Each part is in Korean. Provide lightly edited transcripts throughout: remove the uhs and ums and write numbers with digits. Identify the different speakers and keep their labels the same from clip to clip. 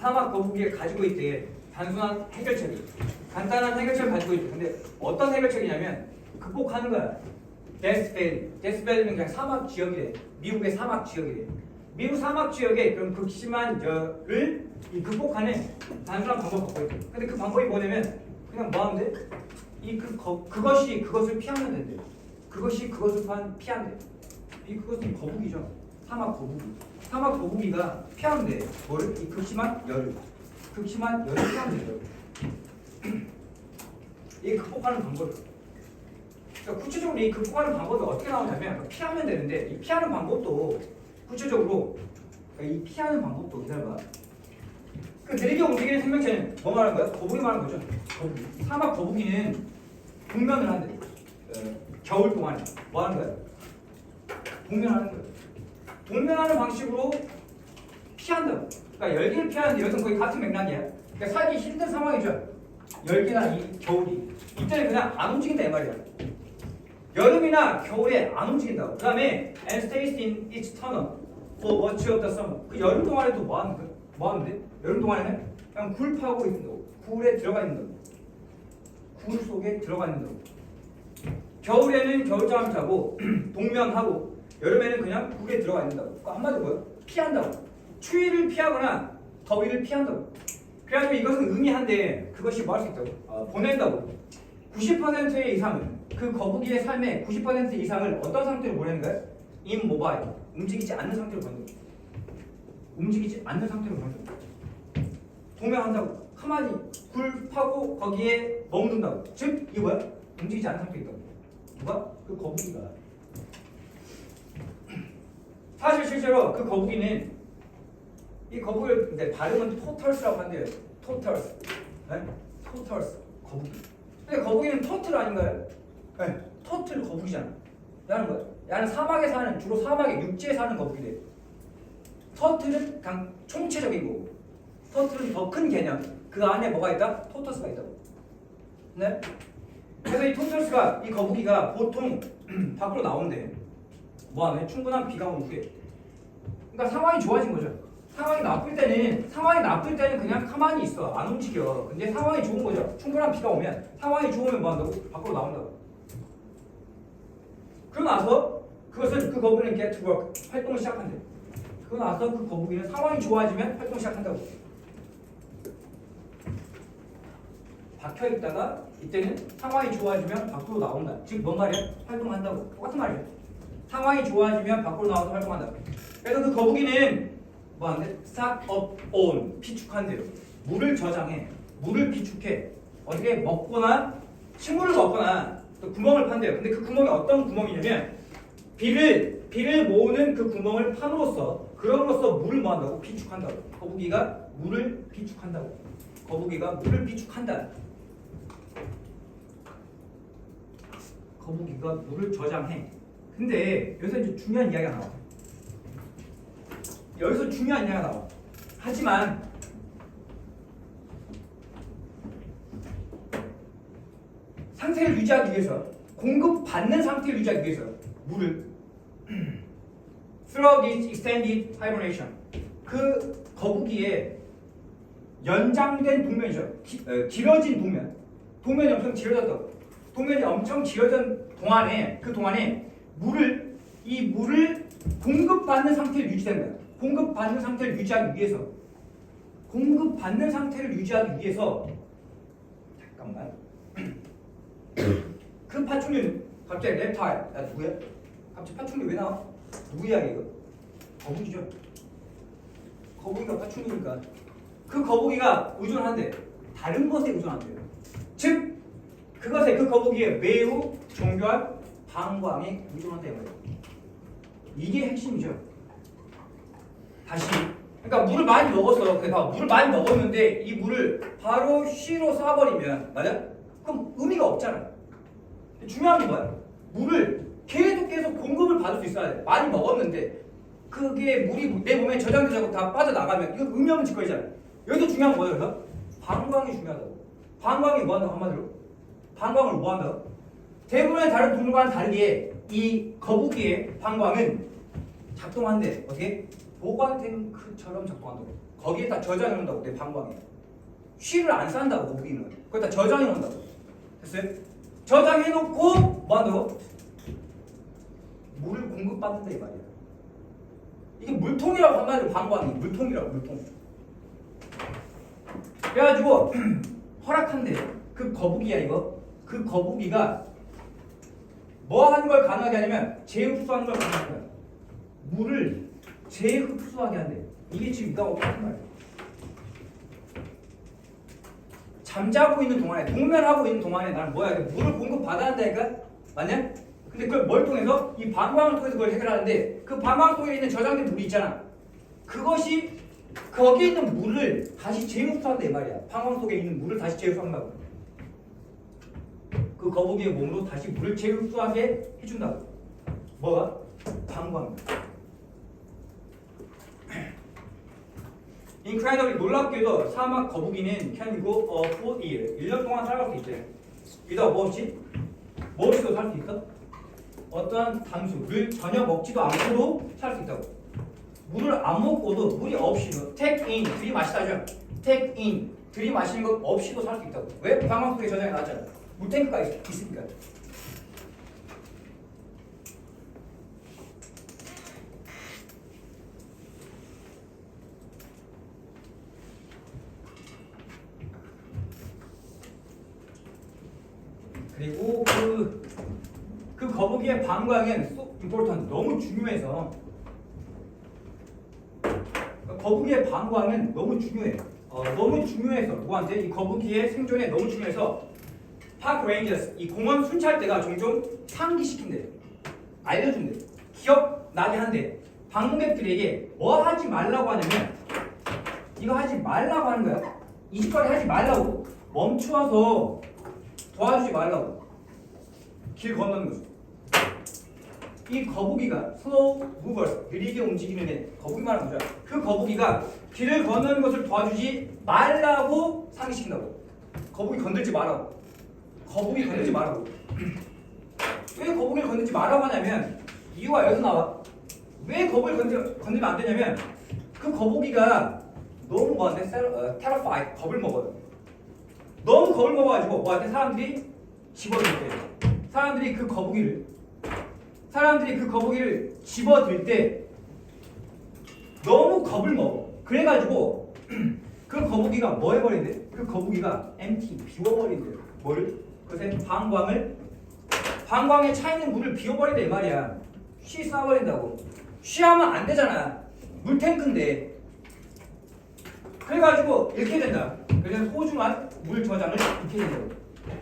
Speaker 1: 사막 거북이가 가지고 있대. 단순한 해결책이. 간단한 해결책을 가지고 있대. 근데 어떤 해결책이냐면 극복하는 거야. 데스밸리. 데스밸리는 그냥 사막 지역이래. 미국의 사막 지역이래. 미국 사막 지역에 그럼 극심한 열을 극복하는 단순한 방법을 갖고 있대. 근데 그 방법이 뭐냐면 그냥 뭐 하면 돼? 그것이 그것을 피하면 된대. 그것이 그것을 피하면 돼. 그것은 거북이죠. 사막 거북이. 사막 거북이가 피하면 돼. 뭐를? 이 극심한 열을. 극심한 열을 피하면 돼요. 이게 극복하는 방법이에요. 그러니까 구체적으로 이 극복하는 방법이 어떻게 나오냐면 피하면 되는데 이 피하는 방법도 구체적으로 그러니까 이 피하는 방법도 기다려봐. 그 느리게 움직이는 생명체는 뭐 말하는 거야? 거북이 말하는 거죠. 거북이. 사막 거북이는 동면을 한대. 겨울 동안에 뭐 하는 거야? 동면하는 거야. 동면하는 방식으로 피한다고. 그러니까 열기를 피하는데 여기서 거의 같은 맥락이야. 그러니까 살기 힘든 상황이죠. 열기나 이 겨울이. 이때는 그냥 안 움직인다 이 말이야. 여름이나 겨울에 안 움직인다고. 그 다음에 and stays in its tunnel for much of the summer. 그 여름 동안에도 뭐 하는데? 여름 동안에는 그냥 굴 파고 있는 거고. 굴에 들어가 있는 거고. 굴 속에 들어가 있는 거고. 겨울에는 겨울잠을 자고 동면하고 여름에는 그냥 굴에 들어가 있는다고. 그러니까 한마디로 뭐예요? 피한다고. 추위를 피하거나 더위를 피한다고. 그래가지고 이것은 의미한데 그것이 뭐 할 수 있다고? 보낸다고. 90% 이상은 그 거북이의 삶의 90% 이상을 어떤 상태로 보내는 거예요? immobil. 움직이지 않는 상태로 보낸다고. 움직이지 않는 상태로 보낸다고. 동면한다고. 가만히 굴 파고 거기에 머무른다고. 즉 이게 뭐야? 움직이지 않는 상태에 있다고. 누가? 그 거북이가. 사실 실제로 그 거북이는 이 거북이를 이제 발음은 토털스라고 한대요. 토털스. 네? 토털스. 거북이. 근데 거북이는 터틀 아닌가요? 네. 터틀 거북이잖아. 야는 뭐야? 야는 사막에 사는 주로 사막에 육지에 사는 거북이래. 터틀은 그냥 총체적인 거고. 터틀은 더 큰 개념. 그 안에 뭐가 있다? 토터스가 있다고. 네? 그래서 이 토털스가 이 거북이가 보통 밖으로 나오는데 뭐하네? 충분한 비가 온 후에. 그러니까 상황이 좋아진 거죠. 상황이 나쁠 때는 그냥 가만히 있어. 안 움직여. 근데 상황이 좋은 거죠. 충분한 비가 오면 상황이 좋으면 뭐 한다고? 밖으로 나온다고. 그러고 나서 그것을 그 거북이는 get to work. 활동을 시작한대. 그러고 나서 그 거북이는 상황이 좋아지면 활동을 시작한다고. 박혀 있다가 이때는 상황이 좋아지면 밖으로 나온다. 즉 뭔 말이야? 활동한다고. 똑같은 말이야. 상황이 좋아지면 밖으로 나와서 활동한다. 그래서 그 거북이는 뭐 하는데? start up on. 비축한대요. 물을 저장해. 물을 비축해. 어떻게 먹거나 식물을 먹거나 또 구멍을 판대요. 근데 그 구멍이 어떤 구멍이냐면 비를 모으는 그 구멍을 판으로써 그럼으로써 물을 뭐 한다고? 비축한다고. 거북이가 물을 비축한다고. 거북이가 물을 비축한다. 거북이가 물을 저장해. 근데 여기서 이제 중요한 이야기가 나와. 여기서 중요한 이야기가 나와. 하지만 상태를 유지하기 위해서 공급받는 상태를 유지하기 위해서 물을 throughout this extended hibernation 그 거북이의 연장된 동면이죠. 길어진 동면이 엄청 길어졌다고. 동면이 엄청 길어진 동안에 그 동안에 물을 공급받는 상태를 유지된 거야. 공급받는 상태를 유지하기 위해서 잠깐만. 그 파충류는 갑자기 랩타일. 야 누구야? 갑자기 파충류 왜 나와? 누구 이야기 이거? 거북이죠. 거북이가 파충류니까 그 거북이가 의존한대. 다른 것에 의존한대요. 즉 그것에 그 거북이의 매우 정교한 방광에 의존한다 이거예요. 이게 핵심이죠. 다시 그러니까 물을 많이 먹었어. 그러니까 물을 많이 먹었는데 이 물을 바로 쉬로 쏴버리면 맞아? 그럼 의미가 없잖아. 중요한 게 뭐야? 물을 계속 공급을 받을 수 있어야 돼. 많이 먹었는데 그게 물이 내 몸에 저장되고 다 빠져나가면 이거 의미 없는 짓거리잖아. 여기서 중요한 거예요. 그래서 방광이 중요하다고. 방광이 뭐 한다고 한마디로? 방광을 뭐 한다고? 대부분의 다른 동물과는 다르게 이 거북이의 방광은 작동한대. 어떻게? 보관 탱크처럼 작동한다고. 거기에 다 저장해 놓는다고. 내 방광에 쉬를 안 산다고. 거북이는 거기다 저장해 놓는다고. 됐어요? 저장해 놓고 뭐 한다고? 물을 공급받는다 이 말이야. 이게 물통이라고 한마디로 방광이 물통이라고. 물통. 그래가지고 허락한대. 그 거북이야 이거. 그 거북이가 뭐 하는 걸 가능하게 하냐면 재흡수하는 걸 가능하게 한다. 물을 재흡수하게 한대. 이게 지금 있다고 하는 거야. 잠자고 있는 동안에, 동면하고 있는 동안에 나는 뭐야? 물을 공급받아야 한다니까? 맞냐? 근데 그걸 뭘 통해서? 이 방광을 통해서 그걸 해결하는데 그 방광 속에 있는 저장된 물이 있잖아. 그것이 거기에 있는 물을 다시 재흡수한다 이 말이야. 방광 속에 있는 물을 다시 재흡수한다고. 그 거북이의 몸으로 다시 물을 재흡수하게 해준다고. 뭐가? 방광. incredibly 놀랍게도 사막 거북이는 can go a full year. 1년 동안 살아갈 수 있대. 이따가 뭐 없지? 뭐 없이도 살 수 있어? 어떠한 담수를 전혀 먹지도 않고도 살 수 있다고. 물을 안 먹고도 물이 없이도 take in 들이마시다죠. take in 들이마시는 것 없이도 살 수 있다고. 왜? 방광 속에 저장해 놨잖아. 물탱크가 있으니까. 그리고 그 거북이의 방광은 so important, 너무 중요해서 거북이의 방광은 너무 중요해. 너무 중요해서 누구한테? 이 거북이의 생존에 너무 중요해서 파크 레인저스, 이 공원 순찰대가 종종 상기시킨대. 알려준대. 기억나게 한대. 방문객들에게 뭐 하지 말라고 하냐면 이거 하지 말라고 하는 거야. 이 짓거리 하지 말라고. 멈추어서 도와주지 말라고. 길 건너는 거지. 이 거북이가 slow movers, 느리게 움직이는 애, 거북이 말하는 거죠. 그 거북이가 길을 건너는 것을 도와주지 말라고 상기시킨다고. 거북이 건들지 말라고. 거북이 건들지 말라고. 왜 거북이를 건들지 말라고 하냐면 이유가 여기서 나와. 왜 거북이를 건들면 안 되냐면 그 거북이가 너무 뭐한테 terrified, 겁을 먹어요. 너무 겁을 먹어가지고 뭐한테 사람들이 집어들 때, 사람들이 그 거북이를 집어들 때 너무 겁을 먹어. 그래가지고 그 거북이가 뭐 해버린대? 그 거북이가 empty, 비워버린대. 뭐를? 그것에 방광에 차 있는 물을 비워버린다 이 말이야. 쉬 쏴버린다고. 쉬하면 안 되잖아. 물탱크인데. 그래가지고 이렇게 된다. 그래서 소중한 물 저장을 잃게 된다고.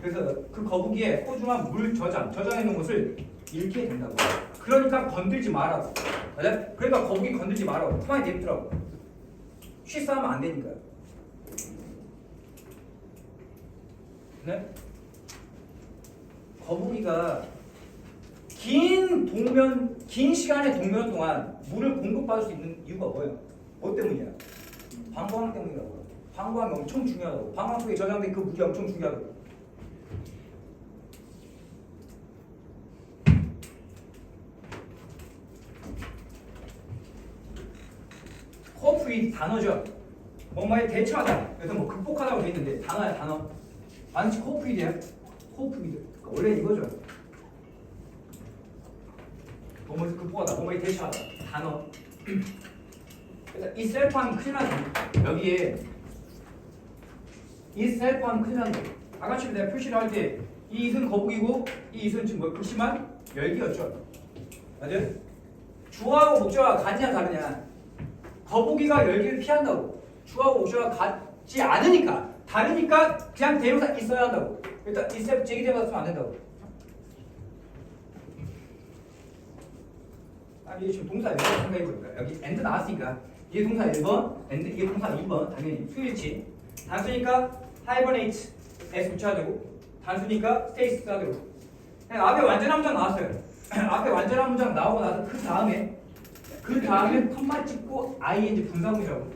Speaker 1: 그래서 그 거북이의 소중한 물 저장해 놓은 것을 잃게 된다고. 그러니까 건들지 말라고. 맞아? 그러니까 거북이 건들지 말라고. 가만히 냅두라고. 쉬 싸우면 안 되니까. 네? 거북이가 긴 시간의 동면 동안 물을 공급받을 수 있는 이유가 뭐예요? 뭐 때문이야? 방광 때문이라고. 방광이 엄청 중요하다고. 방광 속에 저장된 그 물이 엄청 중요하다고. 코프이 단어죠. 뭔가에 대처하다. 그래서 뭐 극복하다고 돼 있는데 단어야 단어. 아니지 코프이드야. 코프이드. 그러니까 원래 이거죠. 뭐뭐에 극복하다. 뭐뭐에 대처하다. 단어. 그래서 이 셀프하면 큰일 나죠. 여기에 이 셀프하면 큰일 나는 거예요. 아까처럼 내가 표시를 할 때 이 it은 거북이고 이 it은 지금 뭐 극심한 열기였죠. 맞아요? 주어하고 목적어가 같냐 다르냐. 거북이가 열기를 피한다고. 주어하고 목적어가 같지 않으니까 다르니까 그냥 대명사 있어야 한다고. 일단 이 셀프 제기대명사 쓰면 안 된다고. 이게 지금 동사 1번 생각해보니까 여기 and 나왔으니까 이게 동사 1번, and 이게 동사 2번 당연히 수일치. 단수니까 hibernate s 붙여야 되고 단수니까 stay 써야 되고. 앞에 완전한 문장 나왔어요. 앞에 완전한 문장 나오고 나서 그 다음에 컴마 찍고 ing 분사구시라고.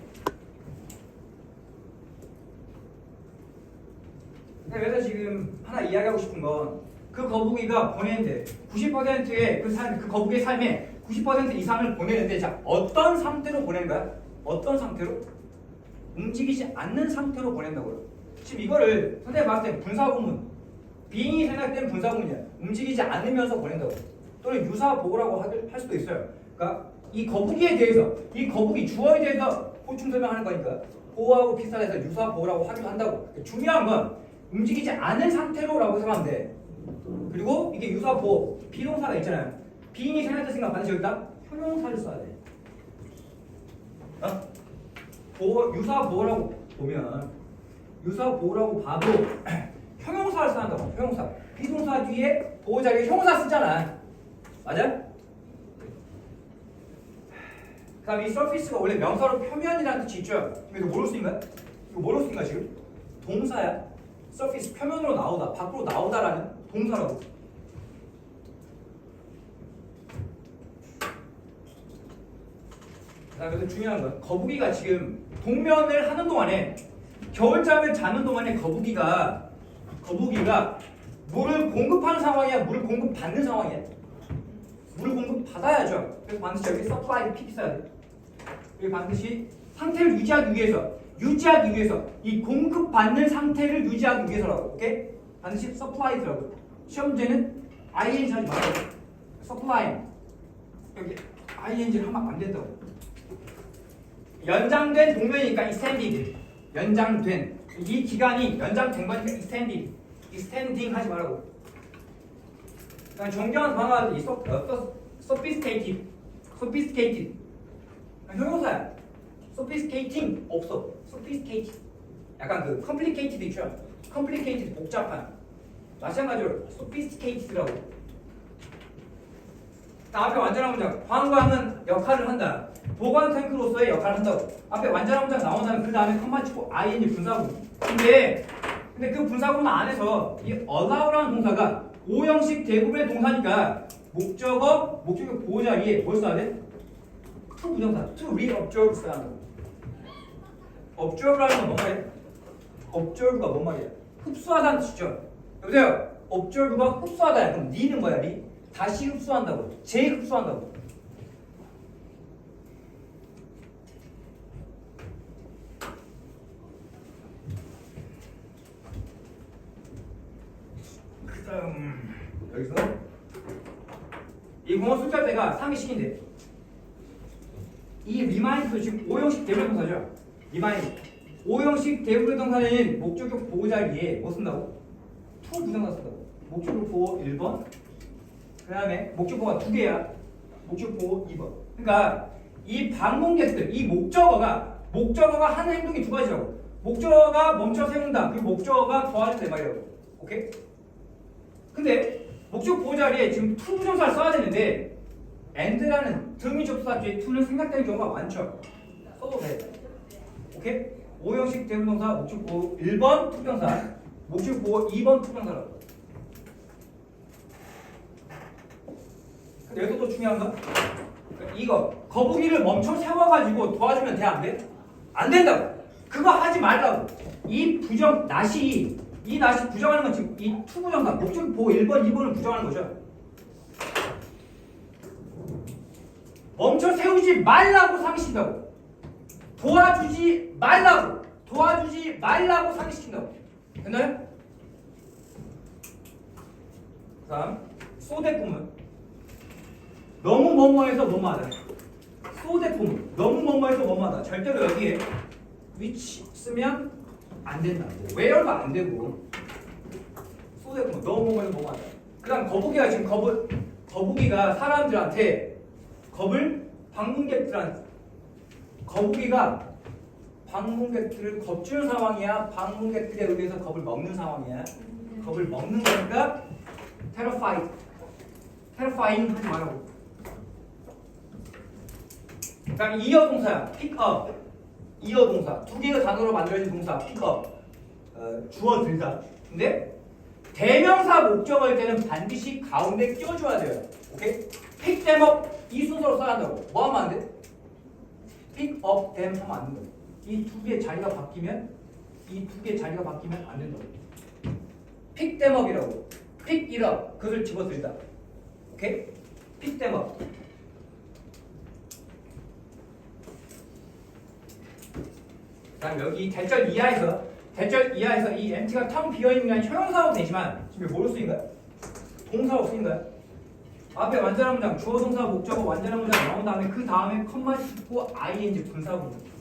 Speaker 1: 그래서 지금 하나 이야기하고 싶은 건 그 거북이가 보내는데 90%의 그 거북이의 삶에 90% 이상을 보내는데 자 어떤 상태로 보내는 거야? 어떤 상태로? 움직이지 않는 상태로 보낸다고요. 지금 이거를 선생님 봤을 때 분사구문, being이 생략된 분사구문이야. 움직이지 않으면서 보낸다고. 또는 유사보호라고 할 수도 있어요. 그러니까 이 거북이에 대해서, 이 거북이 주어에 대해서 보충 설명하는 거니까 보호하고 비슷해서 유사보호라고 하기도 한다고. 중요한 건 움직이지 않은 상태로라고 생각하면 돼. 그리고 이게 유사보호, 비동사가 있잖아요. being이 생략됐으니까 반드시 여기다 형용사를 써야 돼. 유사보호라고 보면 유사보호라고 봐도 형용사를 써한다고. 형용사. 비동사 뒤에 보호 자리에 형용사 쓰잖아. 맞아? 그 다음 이 surface가 원래 명사로 표면이라는 뜻이 있죠. 이거 뭐로 쓰인가? 이거 뭐로 쓰인가 지금? 동사야. surface 표면으로 나오다, 밖으로 나오다라는 동사라고. 그 다음에 중요한 건 거북이가 지금 동면을 하는 동안에 겨울잠을 자는 동안에 거북이가 물을 공급하는 상황이야? 물을 공급받는 상황이야? 물을 공급받아야죠. 그래서 반드시 여기 supply PP 써야 돼. 여기 반드시 상태를 유지하기 위해서 이 공급받는 상태를 유지하기 위해서라고. 오케이? 반드시 supply라고. 시험 문제는 ing 하지 말라고. supply 여기 ing를 하면 안 된다고. 연장된 동면이니까 extended. 연장된 이 기간이 연장된 거니까 extending 하지 말라고. 그러니까 정교한 단어가 이 sophisticated 형용사야. sophisticating 없어. sophisticated 약간 그 complicated 있죠. complicated 복잡한. 마찬가지로 sophisticated라고. 앞에 완전한 문장 관광은 역할을 한다. 보관 탱크로서의 역할을 한다고. 앞에 완전한 문장 나온다면 그 다음에 컴마 치고 ing 분사구문. 근데 그 분사구문 안에서 이 allow라는 동사가 오형식 대부분의 동사니까 목적의 보호 자리에 뭘 써야 돼? to 부정사, to re-observe 써야 한다고. observe라는 건 뭔 말이야? observe가 뭔 말이야? 흡수하다는 뜻이죠. 여보세요? observe가 흡수하다야. 그럼 니는 뭐야? 니? 다시 흡수한다고. 재흡수한다고. 여기서 이 공원 숫자대가 상기식인데 이 리마인드도 지금 5형식 대부분 동사죠. 리마인드 5형식 대부분 동사는 목적격 보호 자리에 뭐 쓴다고? to 부정사 쓴다고. 목적격 보호 1번 그 다음에 목적보호가 2개야. 목적보호 2번. 그러니까 이 방문객들, 이 목적어가 하는 행동이 2가지라고. 목적어가 멈춰 세운다. 그리고 목적어가 도와준다 이 말이라고. 오케이? 근데 목적 보호 자리에 지금 to 부정사를 써야 되는데 and라는 등위 접수사 뒤에 to는 생략되는 경우가 많죠. 써도 돼. 오케이? 5형식 대부동사 목적 보호 1번 투병사, 목적 보호 2번 투병사라고. 여기서 또 중요한 건 이거 거북이를 멈춰 세워가지고 도와주면 돼? 안 돼? 안 된다고. 그거 하지 말라고. 이 낫이 부정하는 건 지금 이 to 부정사 목적 보호 1번 2번을 부정하는 거죠. 멈춰 세우지 말라고 상기시킨다고. 도와주지 말라고 상기시킨다고. 됐나요? 다음 소대품은 너무 뭐뭐해서 뭐뭐하다. 소대품 너무 뭐뭐해서 뭐뭐하다. 절대로 여기에 which 쓰면 안 된다. where가 안 되고 소대품 너무 뭐뭐해서 뭐뭐하다. 그다음 거북이가 지금 거북이가 사람들한테 거북이가 방문객들을 겁주는 상황이야. 방문객들에 의해서 겁을 먹는 상황이야. 겁을 먹는 거니까 terrifying 하지 말라고. 그다음 이어 동사야. pick up. 이어 동사. 2개의 단어로 만들어진 동사 pick up. 주어 들다. 근데 대명사 목적어일 때는 반드시 가운데 끼워줘야 돼요. 오케이? pick them up 이 순서로 써야 한다고. 뭐 하면 안 돼? pick up them 하면 안 된다고. 이 2개의 자리가 바뀌면 안 된다고. pick them up이라고. pick it up 그것을 집어들다. 오케이? pick them up. 그다음 여기 대절 이하에서 이 empty가 텅 비어 있는 게 아니라 형용사로 되지만 지금 뭐로 쓰인 거야? 동사로 쓰인 거야. 앞에 완전한 문장 주어 동사 목적어 완전한 문장 나온 다음에 그 다음에 컴마 짚고 ing 분사구문.